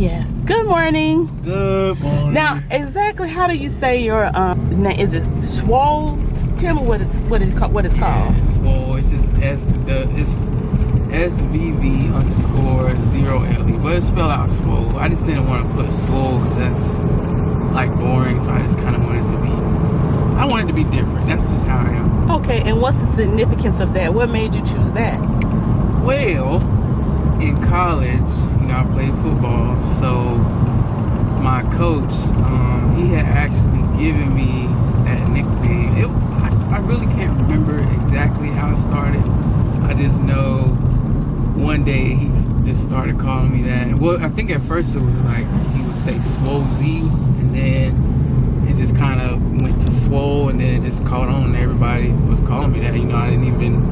Yes. Good morning. Good morning. Now, exactly how do you say your name? Is it Swole? Tell me what it's called. Yeah, it's Swole. It's just it's SVV_0LE, but it's spelled out Swole. I just didn't want to put Swole because that's like boring, so I just kind of wanted it to be different. That's just how I am. Okay, and what's the significance of that? What made you choose that? Well, in college, I played football, so my coach, he had actually given me that nickname. I really can't remember exactly how it started. I just know one day he just started calling me that. Well, I think at first it was like he would say Swole Z, and then it just kind of went to Swole, and then it just caught on, and everybody was calling me that. I didn't even,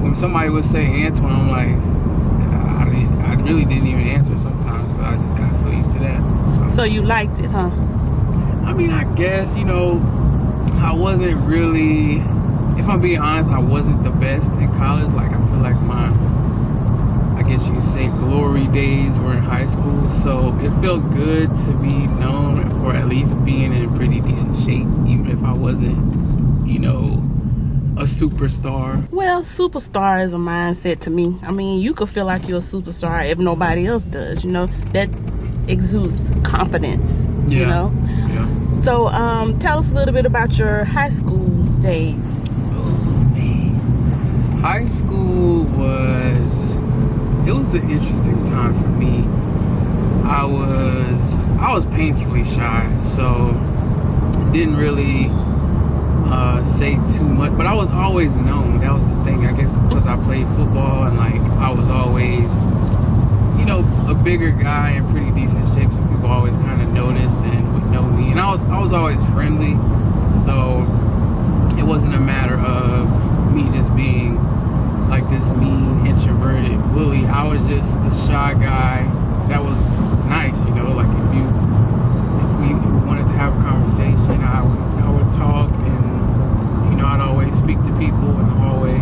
when somebody would say Antoine, I'm like, I really didn't even answer sometimes, but I just got so used to that. So you liked it, huh? I mean, I guess, I wasn't really, if I'm being honest, I wasn't the best in college. Like, I feel like I guess you could say glory days were in high school. So it felt good to be known for at least being in pretty decent shape, even if I wasn't, a superstar. Well, superstar is a mindset to me. I mean, you could feel like you're a superstar if nobody else does. That exudes confidence. Yeah. So, tell us a little bit about your high school days. Oh man, high school was an interesting time for me. I was painfully shy, so didn't really say too much, but I was always known. That was the thing, I guess, because I played football, and like I was always a bigger guy in pretty decent shape, so people always kind of noticed and would know me, and I was always friendly, so it wasn't a matter of me just being like this mean introverted bully. I was just the shy guy that was nice, like if we wanted to have a conversation, I would talk, and I'd always speak to people in the hallway.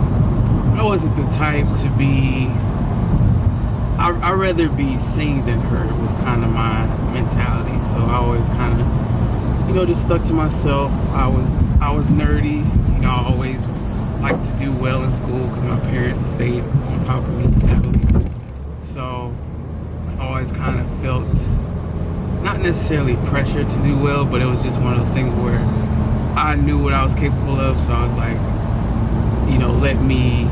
I wasn't the type to be, I'd rather be seen than heard, was kind of my mentality. So I always kind of, just stuck to myself. I was nerdy. I always liked to do well in school because my parents stayed on top of me heavily. So I always kind of felt, not necessarily pressure to do well, but it was just one of those things where I knew what I was capable of. So I was like, let me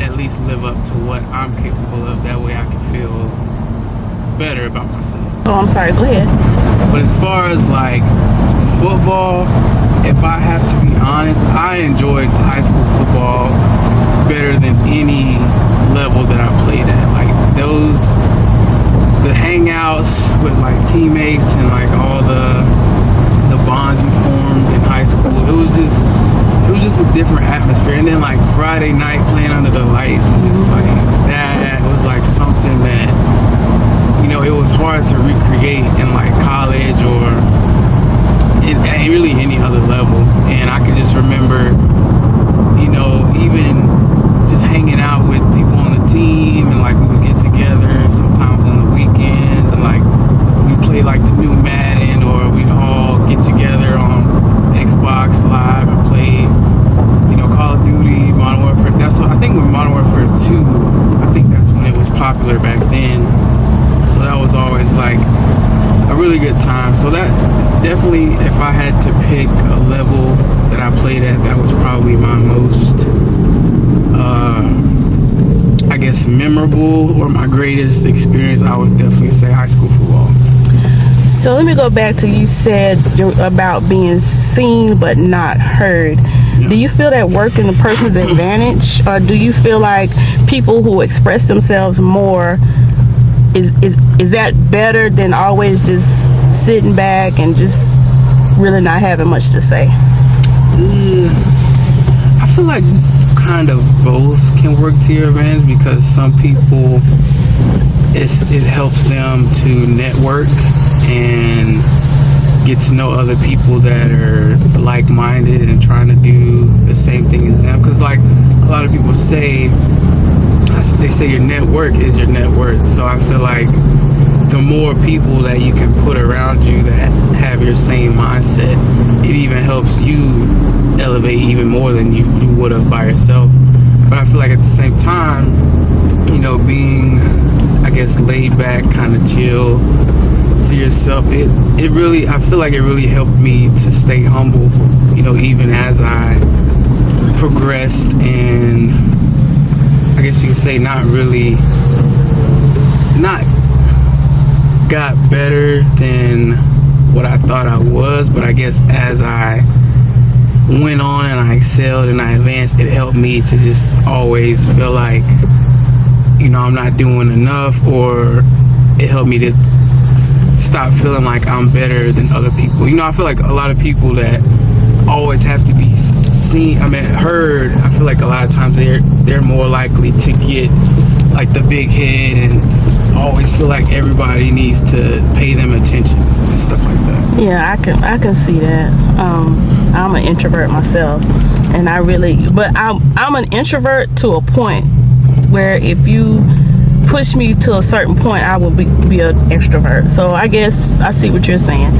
at least live up to what I'm capable of. That way I can feel better about myself. Oh, I'm sorry. Go ahead. But as far as like football, if I have to be honest, I enjoyed high school football better than any level that I played at. Like the hangouts with like teammates and like all the bonds you formed in high school, it was just a different atmosphere. And then like Friday night playing under the lights was just like that. It was like something that it was hard to recreate in like college or in really any other level. And I could just remember even just hanging out with people on the team, and like we would get together sometimes on the weekends, and like we play like the new Madden, or we'd all get together on Xbox Live and play Call of Duty, Modern Warfare. That's what I think, with Modern Warfare 2, I think that's when it was popular back then. So that was always like a really good time. So that definitely, if I had to pick a level that I played at, that was probably my most I guess memorable, or my greatest experience. I would definitely say high school football. So let me go back to, you said about being seen but not heard. Yeah. Do you feel that worked in the person's advantage, or do you feel like people who express themselves more, is that better than always just sitting back and just really not having much to say? I feel like kind of both can work to your advantage, because some people, it helps them to network and get to know other people that are like-minded and trying to do the same thing as them. Because like a lot of people say, they say your network is your net worth. So I feel like the more people that you can put around you that have your same mindset, it even helps you elevate even more than you would have by yourself. But I feel like at the same time, you know, being, I guess, laid back, kind of chill to yourself, it really, I feel like it really helped me to stay humble, you know, even as I progressed and, I guess you could say, not got better than what I thought I was, but I guess as I went on and I excelled and I advanced, it helped me to just always feel like, you know, I'm not doing enough, or it helped me to stop feeling like I'm better than other people. You know, I feel like a lot of people that always have to be seen, heard, I feel like a lot of times they're more likely to get like the big head and always feel like everybody needs to pay them attention and stuff like that. Yeah, I can see that. I'm an introvert myself, and I'm an introvert to a point where if you push me to a certain point, I will be an extrovert. So I guess I see what you're saying.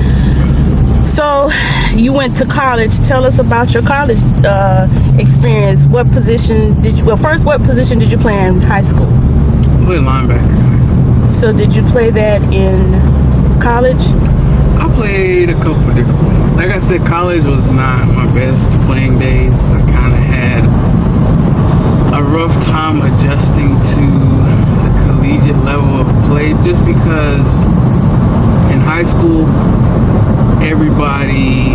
So you went to college. Tell us about your college experience. What position did you play in high school? I played linebacker in high school. So did you play that in college? I played a couple of different ways. Like I said, college was not my best playing days. I kind of had a rough time adjusting to the collegiate level of play, just because in high school, everybody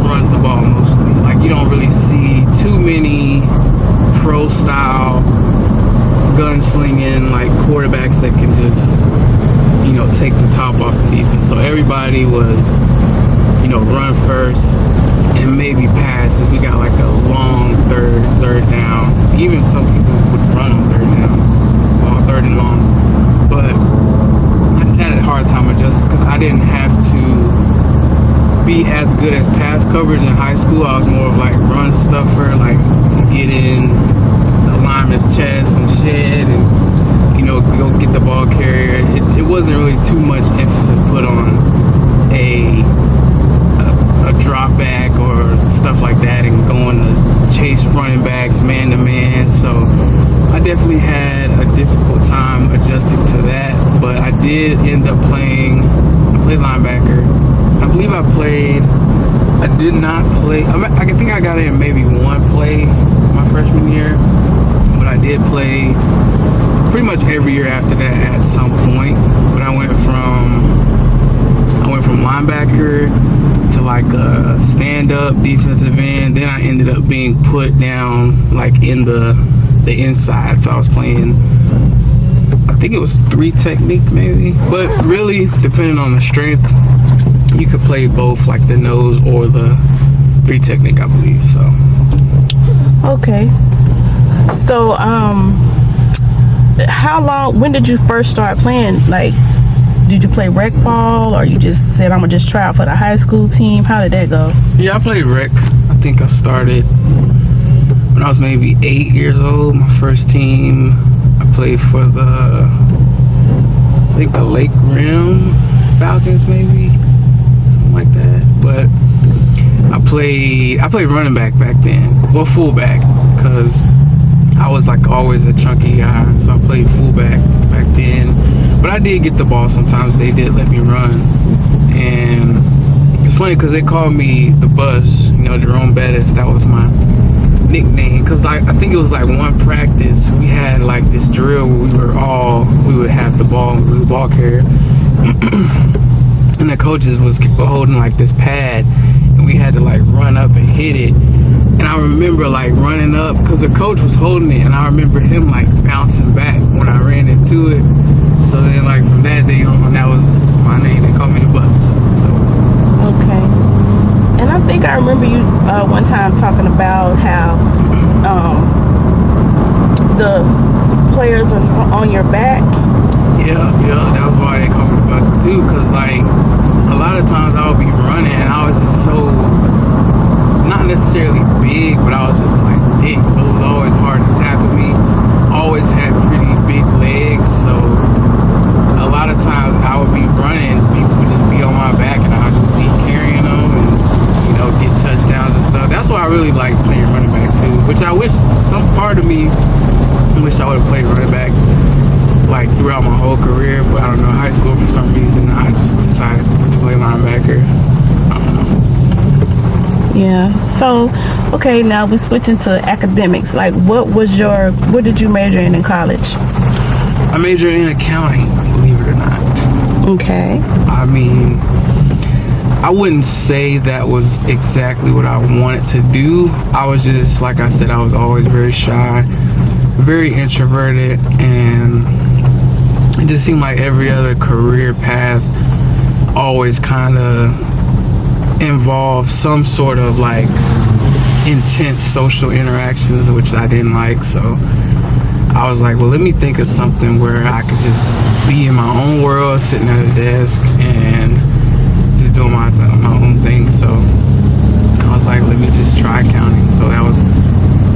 runs the ball mostly. Like, you don't really see too many pro style gunslinging like quarterbacks that can just, you know, take the top off the defense. So everybody was, you know, run first and maybe pass if we got like a long third down. Even some people would run on third downs, long third and longs. But I just had a hard time adjusting because I didn't have to be as good as pass coverage in high school. I was more of like run stuffer, like get in the lineman's chest and shed and, you know, go get the ball carrier. It wasn't really too much emphasis put on a drop back or stuff like that and going to chase running backs man to man. So I definitely had a difficult time adjusting to that, but I did end up played linebacker. I believe I did not play, I think I got in maybe one play my freshman year, but I did play pretty much every year after that at some point. But I went from linebacker to like a stand-up defensive end. Then I ended up being put down like in the inside. So I was playing, I think it was 3 technique maybe. But really, depending on the strength, you could play both, like the nose or the 3 technique, I believe. So. Okay. So when did you first start playing? Like, did you play rec ball, or you just said I'm gonna just try out for the high school team? How did that go? Yeah, I played rec. I think I started when I was maybe 8 years old. My first team, I played for the Lake Rim Falcons, maybe, something like that. But I played running back then, well, fullback, because I was like always a chunky guy, so I played fullback back then. But I did get the ball sometimes. They did let me run. And it's funny because they called me the Bus, you know, Jerome Bettis. That was my nickname. Because I think it was like one practice. We had like this drill where we would have the ball, we were the ball carrier. And the coaches was holding like this pad. And we had to like run up and hit it. And I remember like running up because the coach was holding it. And I remember him like bouncing back when I ran into it. So then, like, from that day on, that was my name. They called me the Bus. So. Okay. And I think I remember you one time talking about how the players were on your back. Yeah, that was why they called me the Bus too. Cause like a lot of times I would be running and I was just so not necessarily big, but I was just like thick. So it was always hard to tackle me. Always had pretty big legs, so a lot of throughout my whole career, but I don't know, high school for some reason I just decided to play linebacker. I don't know. Yeah. So, okay, now we switching to academics. Like, what did you major in college? I majored in accounting, believe it or not. Okay. I mean, I wouldn't say that was exactly what I wanted to do. I was just, like I said, I was always very shy, very introverted, and it just seemed like every other career path always kind of involved some sort of like intense social interactions, which I didn't like. So I was like, well, let me think of something where I could just be in my own world, sitting at a desk and just doing my own thing. So I was like, let me just try accounting. So that was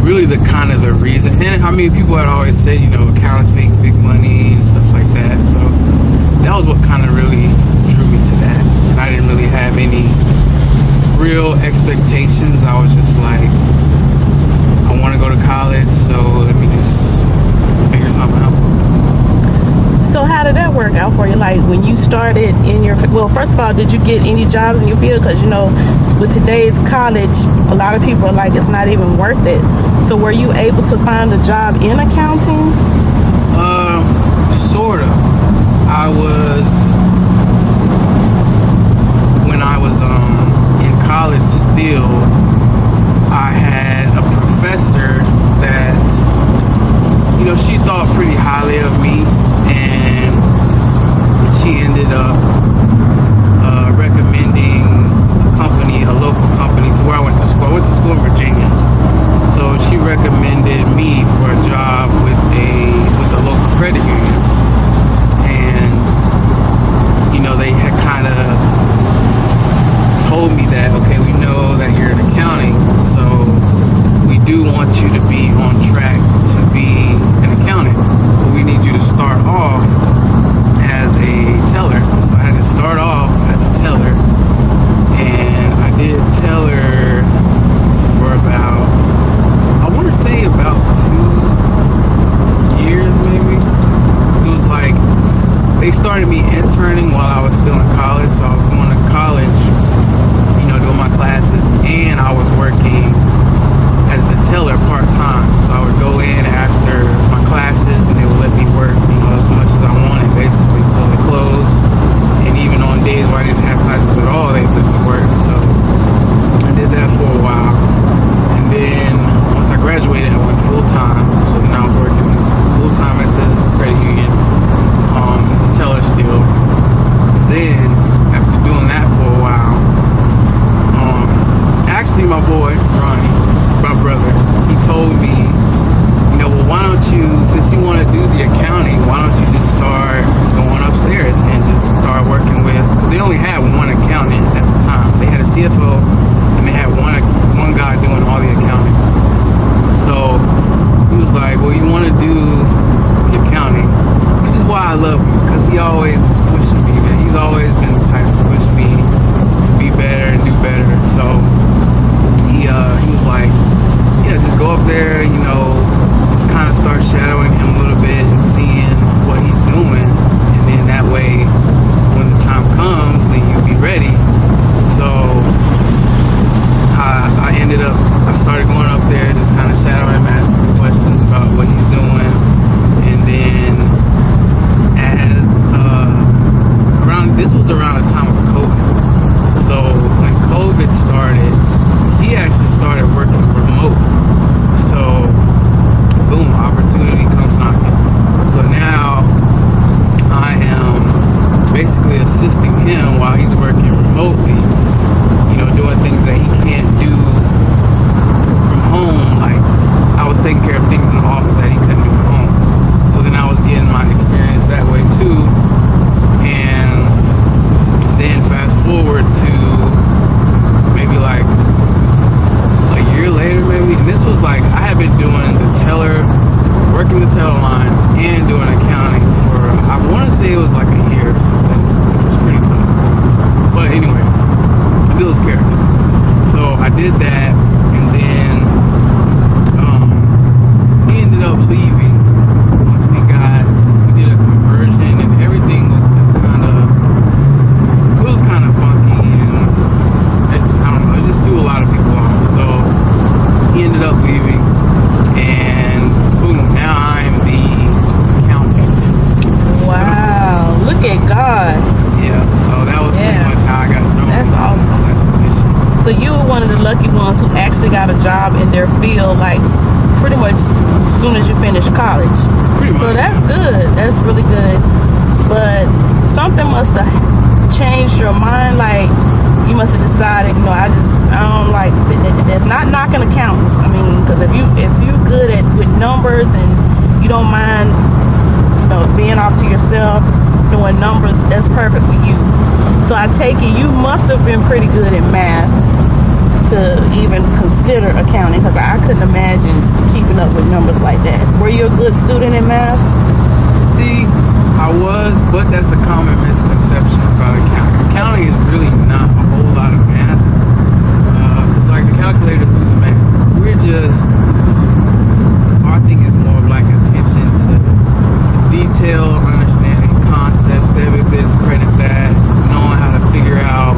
really the kind of the reason. And I mean, people had always said, you know, accountants make big money and stuff like that. So that was what kind of really drew me to that. And I didn't really have any real expectations. I was just like, I want to go to college, so let me just figure something out. So how did that work out for you? Like when you started in your, well, first of all, did you get any jobs in your field? Because, you know, with today's college, a lot of people are like, it's not even worth it. So were you able to find a job in accounting? Sort of. When I was in college still, I had a professor that, you know, she thought pretty highly of me, and she ended up recommending a local company to where I went to school. I went to school in Virginia. So she recommended me for a job with a local credit union. And, you know, they had kind of told me that, okay, we know that you're in accounting, so we do want you to be on track to be an accountant, but we need you to start off as a teller. So I had to start off as a teller, and I did teller for about, I want to say about 2 years maybe. So it was like, they started me interning while I was still in college, so I was going to college, you know, doing my classes, and I was working as the teller part-time. So I would go in after my classes and they would let me work, you know, as much as I wanted basically until they closed. And even on days where I didn't have classes at all, they let me work. So I did that for a while. And then once I graduated, I went full-time. So then I was working full-time at the credit union as a teller still. Then after doing that for a while, actually my boy, Ronnie, my brother, he told me, you know, well, why don't you, since you want to do the accounting, why don't you just start going upstairs and just start working with, because they only had one accountant at the time. They had a CFO and they had one guy doing all the accounting. So he was like, well, you want to do the accounting, which is why I love him, because he always was pushing me, man. He's always been the type to push me to be better and do better. So he was like, yeah, just go up there, you know, just kind of start shadowing him a little bit and seeing what he's doing, and then that way when the time comes then you'll be ready. So I started going up there, just kind of shadowing him, asking him questions about what he's doing. And then this was around the time of COVID. So when COVID started, he actually started working remote. So boom, opportunity comes knocking. So now I am basically assisting him while he's working remotely, you know, doing things that he can't do from home. Like I was taking care of things in the office that he couldn't do at home. So then I was getting my experience that way too. And then fast forward to maybe like a year later maybe, and this was like, I had been doing the teller, working the teller line and doing accounting for, I want to say it was like a year or something, which was pretty tough. But anyway, it builds character. So I did that, and then he ended up leaving once we did a conversion So you were one of the lucky ones who actually got a job in their field, like pretty much as soon as you finish college. Pretty much. So that's good. That's really good. But something must have changed your mind. Like you must have decided, I don't like sitting at the desk. Not knocking accountants. I mean, because if you're good with numbers and you don't mind, being off to yourself, doing numbers, that's perfect for you. So I take it you must have been pretty good at math to even consider accounting, because I couldn't imagine keeping up with numbers like that. Were you a good student in math? See, I was, but that's a common misconception about accounting. Accounting is really not a whole lot of math. Because like the calculator do the math. Our thing is more of like attention to detail, understanding concepts, debit this, credit that, knowing how to figure out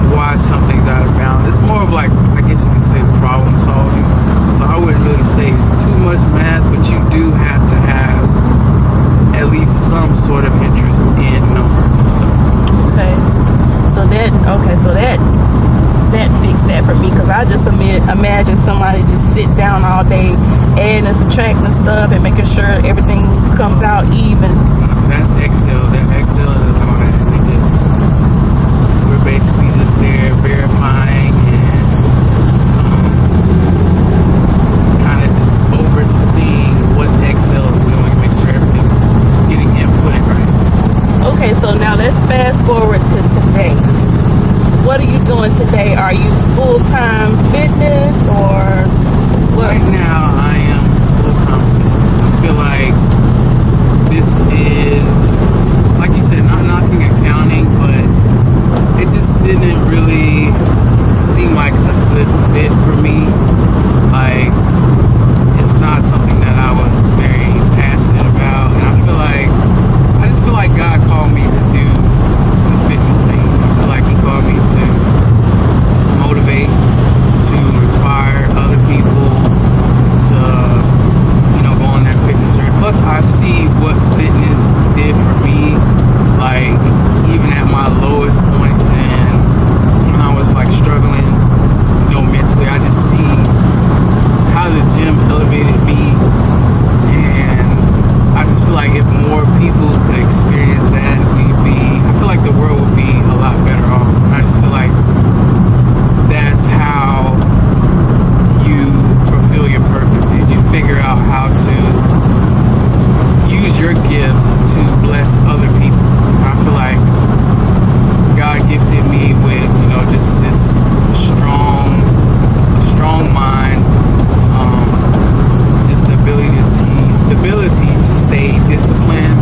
why something's out of bounds. It's more of like, I guess you could say, problem solving. So I wouldn't really say it's too much math, but you do have to have at least some sort of interest in numbers. So that fixed that for me, because I just imagine somebody just sitting down all day adding and subtracting stuff and making sure everything comes out even. That's Excel. That Excel is all that. We're basically just there verifying and kind of just overseeing what Excel is doing, make sure everything's getting input right. Okay, so now let's fast forward to today. What are you doing today? Are you full-time fitness or what? Right now, I am full-time fitness. I feel like this is, like you said, not knocking accounting, but it just didn't really seem like a good fit for me. Like, it's not something that I was very passionate about, and I just feel like God called me to do the fitness thing. I feel like He called me to motivate, to inspire other people to, go on that fitness journey. Plus, I see what fitness did for me, like, even at my lowest points and when I was, like, struggling, mentally. I just see how the gym elevated me, and I just feel like if more people could experience that, I feel like the world would be a lot better off. And I just feel like that's how you fulfill your purposes. You figure out how to use your gifts to bless other people. I feel like God gifted me with, just this strong mind, just the ability to stay disciplined,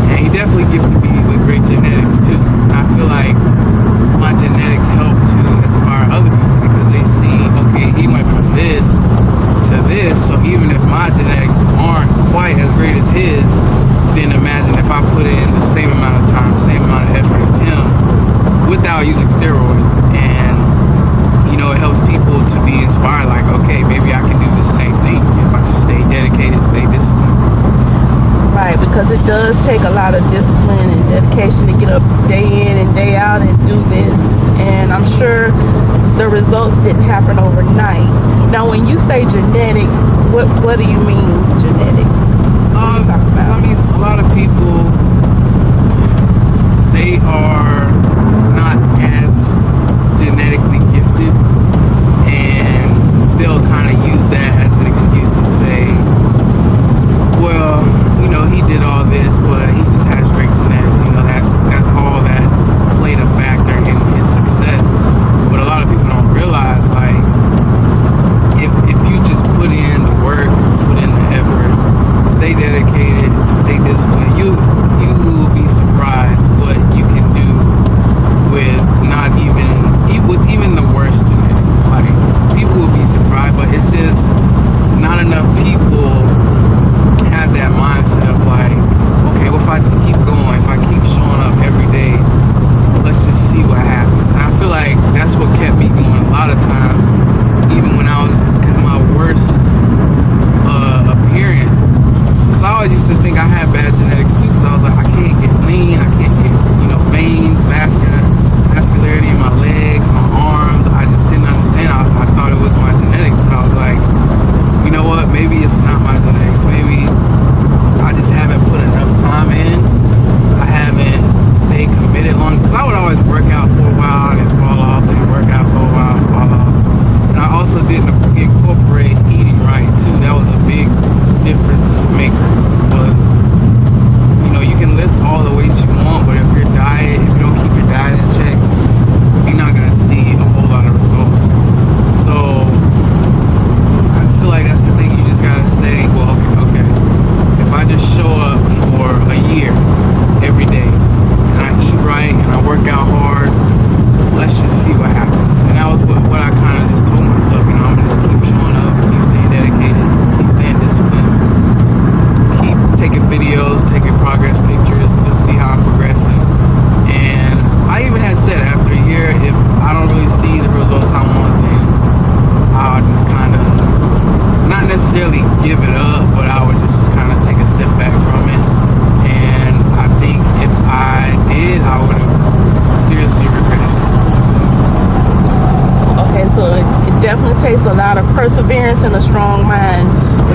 and He definitely gifted me with great genetics too. I feel like my genetics help to inspire other people, because they see, okay, he went from this to this, so even if my genetics aren't quite as great as his, then imagine if I put in the same amount of time, same amount of effort as him without using steroids. And it helps people to be inspired, like, okay, maybe I can do the same thing if I just stay dedicated, stay disciplined. Right, because it does take a lot of discipline and dedication to get up day in and day out and do this. And I'm sure the results didn't happen overnight. Now, when you say genetics, what do you mean genetics? What are you talking about? I mean, a lot of people, they are not as genetically gifted, and they'll kind of use that as an excuse to say, well, he did all this, but he just has great genetics. That's all that played a factor in his success. But a lot of people don't realize, like, if you just put in the work, put in the effort, stay dedicated, stay disciplined, you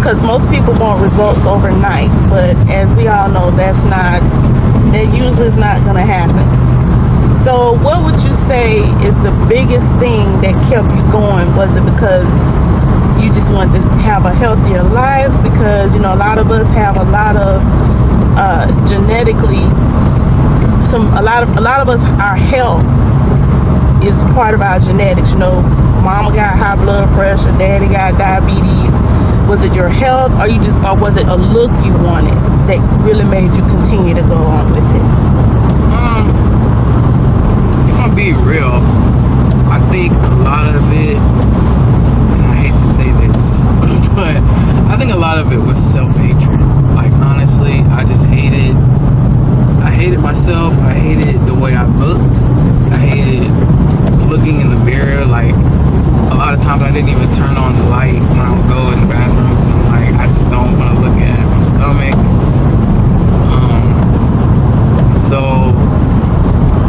because most people want results overnight, but as we all know, that usually is not going to happen. So what would you say is the biggest thing that kept you going? Was it because you just wanted to have a healthier life? Because, a lot of us have a lot of genetically, a lot of us, our health is part of our genetics. Mama got high blood pressure, daddy got diabetes. Was it your health, or was it a look you wanted that really made you continue to go on with it? If I'm being real, I think a lot of it, and I hate to say this, but I think a lot of it was self-hatred. Like, honestly, I just hated myself. I hated the way I looked. I hated looking in the mirror. Like, a lot of times I didn't even turn on the light when I would go in the bathroom, because I'm like, I just don't want to look at my stomach. So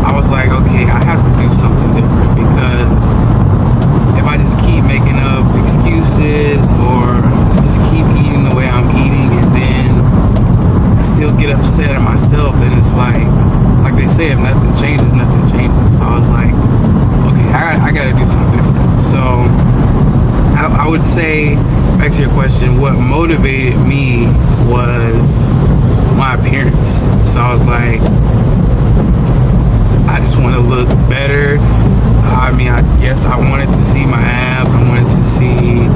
I was like, okay, I have to do something different, because if I just keep making up excuses or just keep eating the way I'm eating and then I still get upset at myself, then it's like they say, if nothing changes, nothing changes. So I was like, okay, I got to do something different. So I would say, back to your question, what motivated me was my appearance. So I was like, I just want to look better. I mean, yes, I wanted to see my abs. I wanted to see,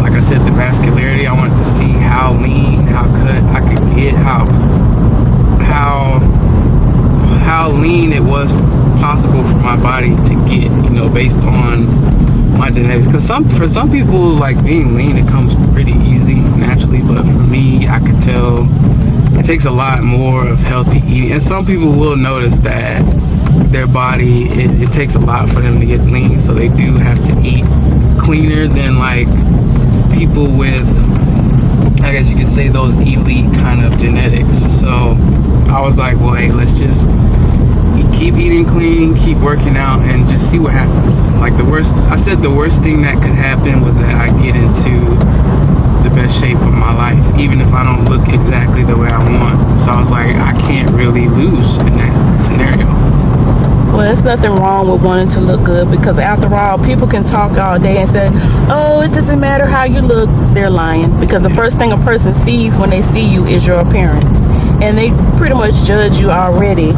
like I said, the vascularity. I wanted to see how lean, how cut I could get, how lean it was possible for my body to get, based on my genetics. Because for some people, like, being lean, it comes pretty easy naturally, but for me, I could tell it takes a lot more of healthy eating. And some people will notice that their body, it takes a lot for them to get lean, so they do have to eat cleaner than, like, people with, I guess you could say, those elite kind of genetics. So I was like, well, hey, let's just keep eating clean, keep working out, and just see what happens. Like, the worst thing that could happen was that I get into the best shape of my life, even if I don't look exactly the way I want. So I was like, I can't really lose in that scenario. Well, there's nothing wrong with wanting to look good, because after all, people can talk all day and say, oh, it doesn't matter how you look. They're lying, because the first thing a person sees when they see you is your appearance, and they pretty much judge you already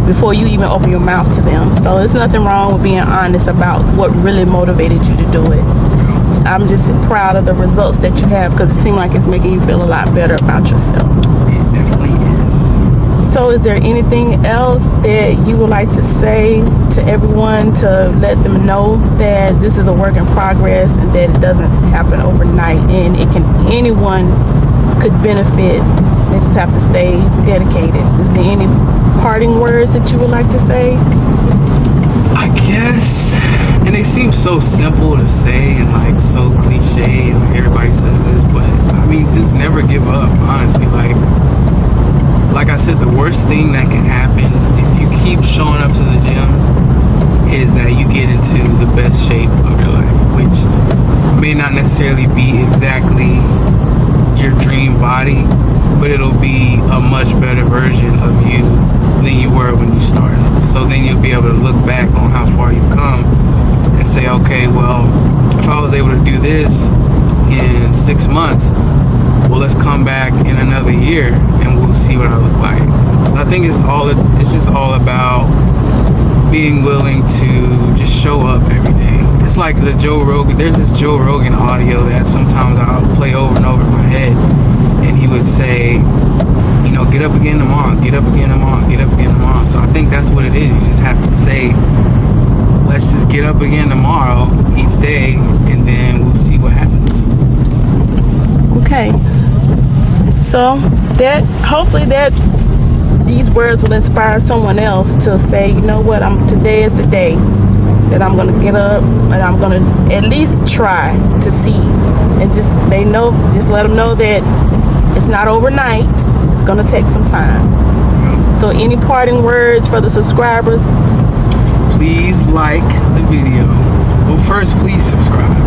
before you even open your mouth to them. So there's nothing wrong with being honest about what really motivated you to do it. I'm just proud of the results that you have, because it seems like it's making you feel a lot better about yourself. It definitely is. So is there anything else that you would like to say to everyone to let them know that this is a work in progress and that it doesn't happen overnight, and anyone could benefit? They just have to stay dedicated. Is there any parting words that you would like to say? I guess, and they seem so simple to say and like so cliche, and like everybody says this, but I mean, just never give up, honestly. Like I said, the worst thing that can happen if you keep showing up to the gym is that you get into the best shape of your life, which may not necessarily be exactly your dream body, but it'll be a much better version of you than you were when you started. So then you'll be able to look back on how far you've come and say, okay, well, if I was able to do this in 6 months, well, let's come back in another year and we'll see what I look like. So I think it's just all about being willing to just show up every day. It's like there's this Joe Rogan audio that sometimes I'll play over and over in my head, and he would say, get up again tomorrow, get up again tomorrow, get up again tomorrow. So I think that's what it is. You just have to say, let's just get up again tomorrow each day, and then we'll see what happens. Okay. So hopefully these words will inspire someone else to say, you know what, today is the day that I'm gonna get up and I'm gonna at least try to see, and just let them know that it's not overnight. It's gonna take some time. So any parting words for the subscribers? Please like the video. Well, first, please subscribe.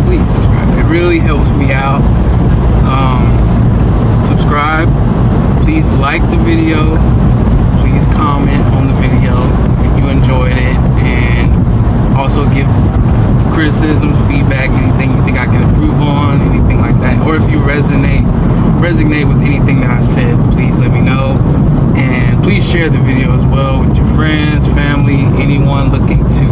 Please subscribe. It really helps me out. Subscribe. Please like the video. Please comment on the video if you enjoyed it, and also give criticisms, feedback, anything you think I can improve on, anything like that. Or if you resonate with anything that I said, please let me know. And please share the video as well with your friends, family, anyone looking to